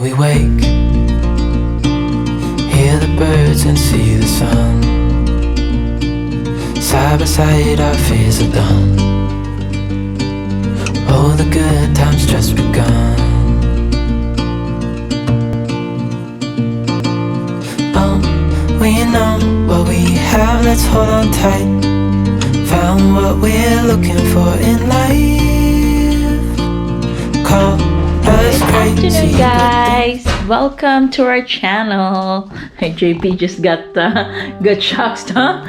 we wake, hear the birds and see the sun. Side by side our fears are done. Oh, the good times just begun. Oh, we know what we have, let's hold on tight. Found what we're looking for in life. Call us crazy. Good afternoon, guys. Welcome to our channel. JP just got shocked, huh?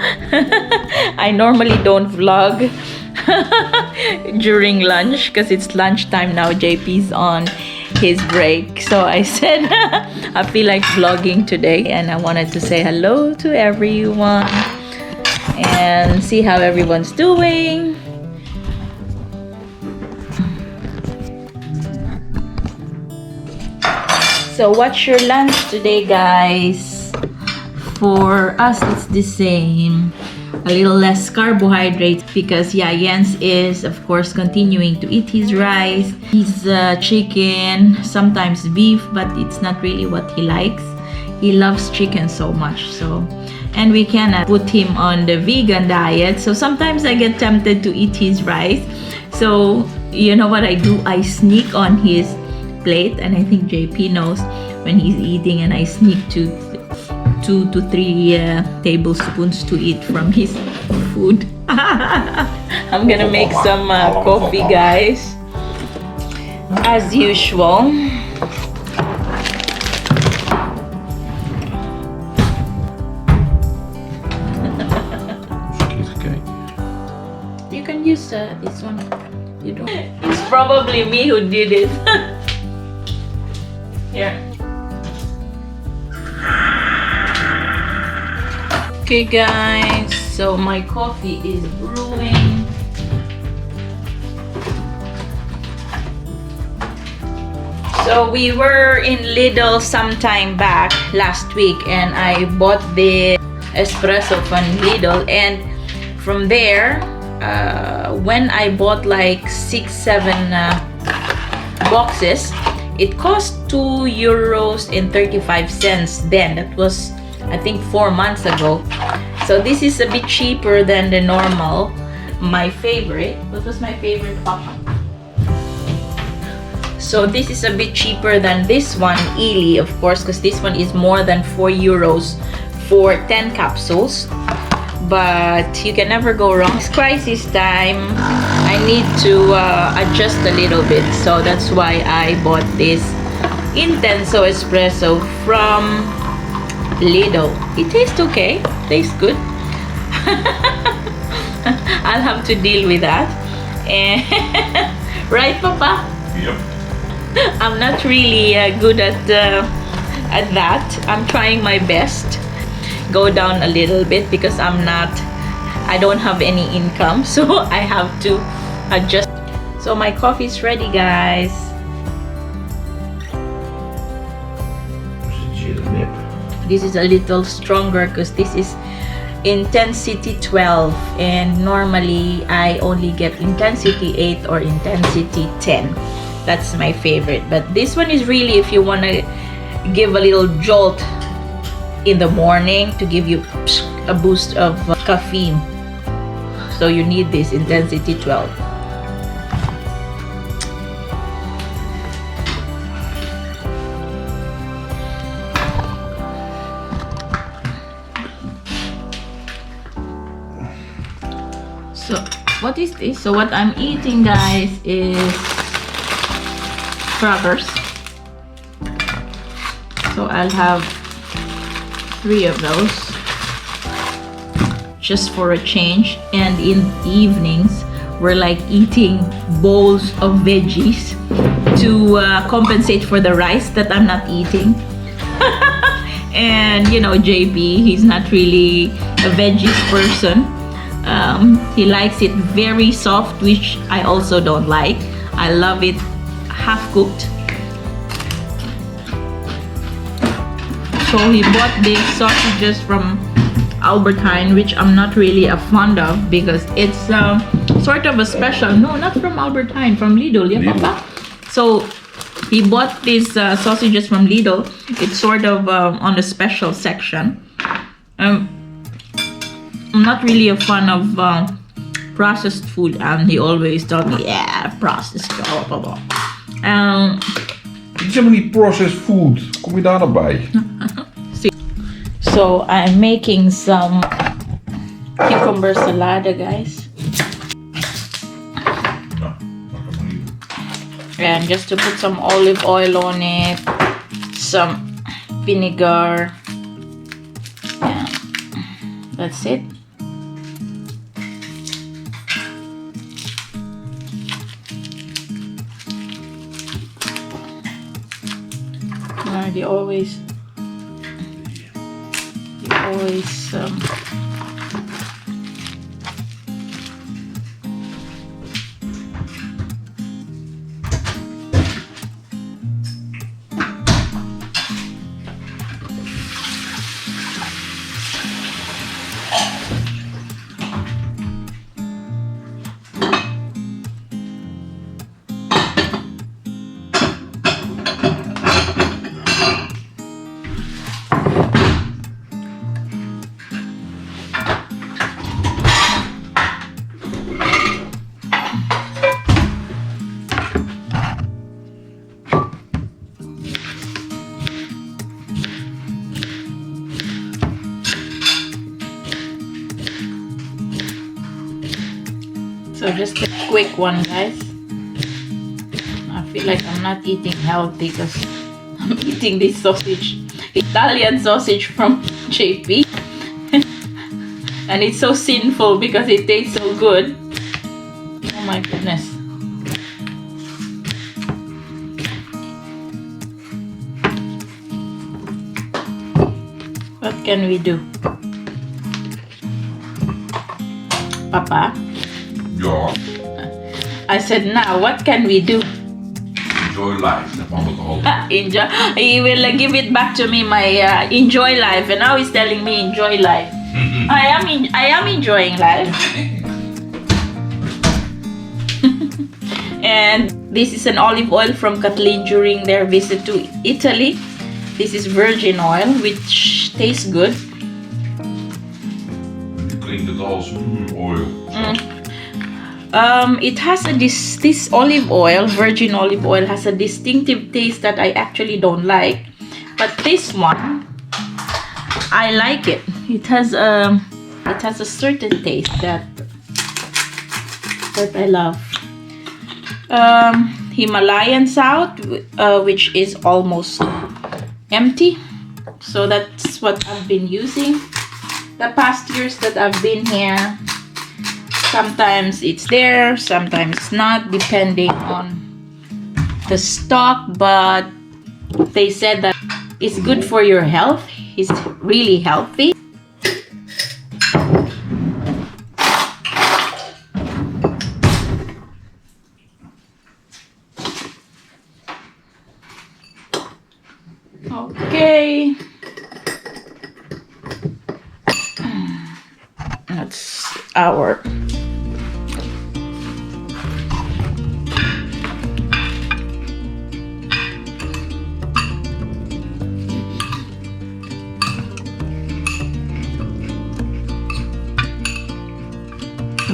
I normally don't vlog during lunch because it's lunchtime now. JP's on his break, so I said I feel like vlogging today, and I wanted to say hello to everyone and see how everyone's doing. So what's your lunch today, guys? For us, it's the same. A little less carbohydrates because Jens is, of course, continuing to eat his rice, his chicken, sometimes beef, but it's not really what he likes. He loves chicken so much, so. And we cannot put him on the vegan diet, so sometimes I get tempted to eat his rice. So, you know what I do? I sneak on his plate, and I think JP knows when he's eating, and I sneak 2 to 3 tablespoons to eat from his food. I'm gonna make some coffee, guys, as usual. You can use this one. You don't. It's probably me who did it. Here. Okay, guys, so my coffee is brewing. So we were in Lidl sometime back last week, and I bought the espresso from Lidl, and from there, when I bought like 6-7 boxes, it cost €2.35 then. That was, I think, 4 months ago. So this is a bit cheaper than the normal. My favorite. What was my favorite, Papa? So this is a bit cheaper than this one, Ely, of course, because this one is more than €4 for 10 capsules. But you can never go wrong. It's crisis time. I need to adjust a little bit, so that's why I bought this Intenso Espresso from Lidl. It tastes okay. Tastes good. I'll have to deal with that. And right, Papa? Yep. I'm not really good at that. I'm trying my best. Go down a little bit because I don't have any income, so I have to adjust. So my coffee is ready, guys. This is a little stronger because this is intensity 12, and normally I only get intensity 8 or intensity 10. That's my favorite, but this one is really if you want to give a little jolt in the morning to give you a boost of caffeine. So you need this intensity 12. So what is this? So what I'm eating, guys, is crackers. So I'll have 3 of those just for a change. And in the evenings, we're like eating bowls of veggies to compensate for the rice that I'm not eating. And you know, JP, he's not really a veggies person. He likes it very soft, which I also don't like. I love it half cooked. So he bought these sausages from Albert Heijn, which I'm not really a fond of because it's sort of a special. No, not from Albert Heijn, from Lidl, yeah, Papa? So He bought these sausages from Lidl. It's sort of on the special section. I'm not really a fan of processed food, and he always told me, yeah, processed, blah, blah, blah. Het is helemaal niet processed food. Kom je daar nog bij? So I'm making some cucumber salad, guys. And just to put some olive oil on it, some vinegar. Yeah, that's it. They always So just a quick one, guys. I feel like I'm not eating healthy because I'm eating this sausage, Italian sausage from JP. And it's so sinful because it tastes so good. Oh my goodness. What can we do? Papa? Ja. I said, now what can we do? Enjoy life. Dat mag ik altijd. Enjoy. He will give it back to me, my enjoy life, and now he's telling me enjoy life. I am enjoying life. And this is an olive oil from Kathleen during their visit to Italy. This is virgin oil, which tastes good. Klinkt het als oil. It has this olive oil, virgin olive oil, has a distinctive taste that I actually don't like. But this one, I like it. It has a certain taste that I love. Himalayan salt, which is almost empty. So that's what I've been using the past years that I've been here. Sometimes it's there, sometimes it's not, depending on the stock, but they said that it's good for your health. It's really healthy. Okay. That's our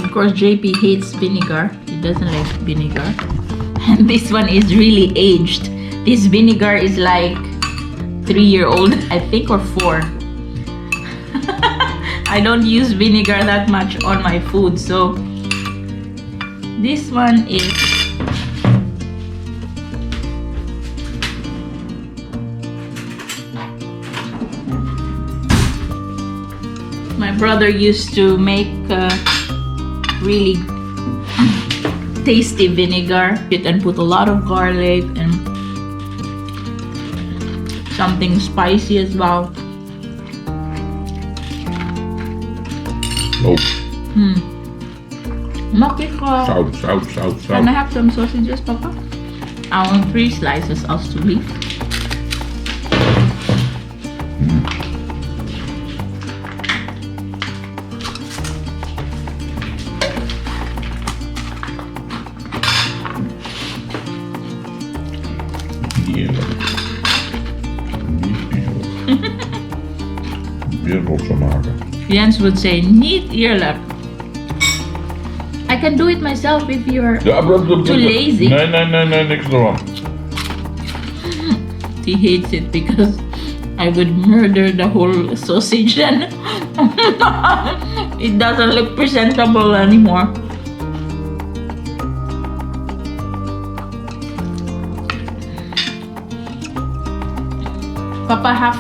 Of course, JP hates vinegar. He doesn't like vinegar. And this one is really aged. This vinegar is like 3-year-old, I think, or 4. I don't use vinegar that much on my food, so this one is my brother used to make really tasty vinegar and put a lot of garlic and something spicy as well. Oh. Makika. Zout. Can I have some sausages, Papa? I want 3 slices as to beef. Weer rotzooi maken. Jens would say, niet eerlijk. I can do it myself if you're Ja, too lazy. Nee, niks ervan. He hates it because I would murder the whole sausage and it doesn't look presentable anymore. Papa, half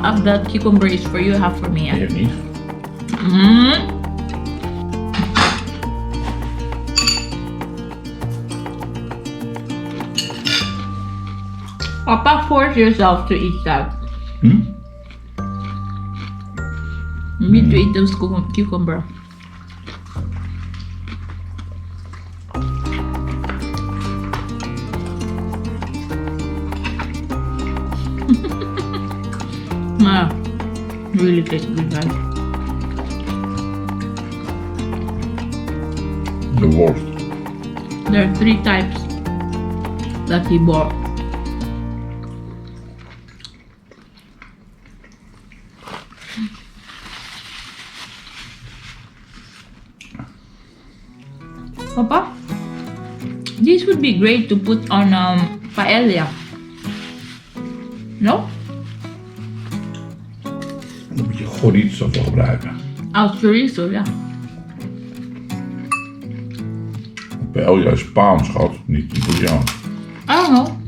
of the cucumber is for you, half for me. Nee, Yeah? niet. Papa, force yourself to eat that. Hm? You need to eat those cucumber. Really tastes good, guys. De worst. There are 3 types that he bought. Papa, this would be great to put on paella. No? Een beetje chorizo voor gebruiken. Chorizo, ja. Paella is Spaans, schat, niet Italiaans. I don't know.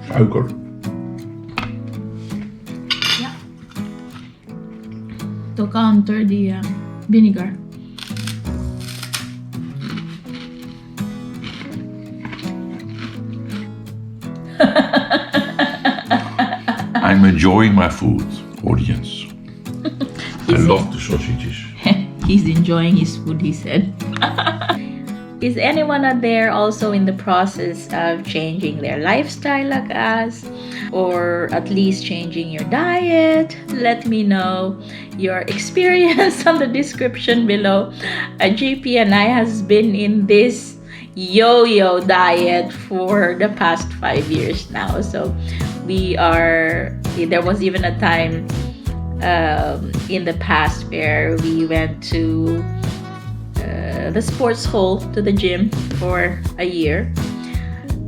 Suiker. Yeah. To counter the vinegar. I'm enjoying my food, audience. I love the sausages. He's enjoying his food, he said. Is anyone out there also in the process of changing their lifestyle like us? Or at least changing your diet? Let me know your experience on the description below. JP and I has been in this yo-yo diet for the past 5 years now. So there was even a time in the past where we went to the sports hall, to the gym for a year,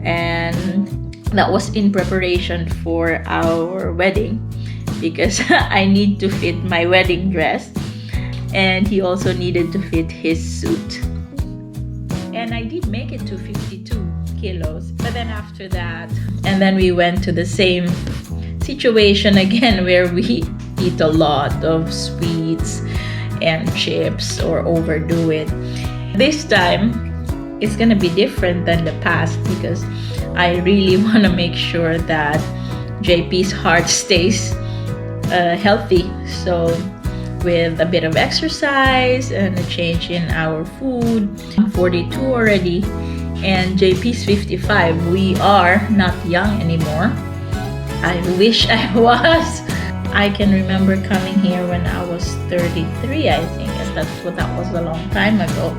and that was in preparation for our wedding because I need to fit my wedding dress and he also needed to fit his suit, and I did make it to 52 kilos. But then after that, and then we went to the same situation again where we eat a lot of sweets and chips or overdo it. This time it's gonna be different than the past because I really want to make sure that JP's heart stays healthy. So with a bit of exercise and a change in our food, I'm 42 already and JP's 55. We are not young anymore. I wish I was. I can remember coming here when I was 33, I think, and that was a long time ago.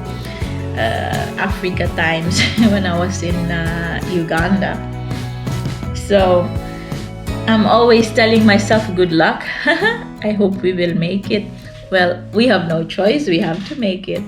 Africa times when I was in Uganda. So I'm always telling myself good luck. I hope we will make it. Well, we have no choice, we have to make it.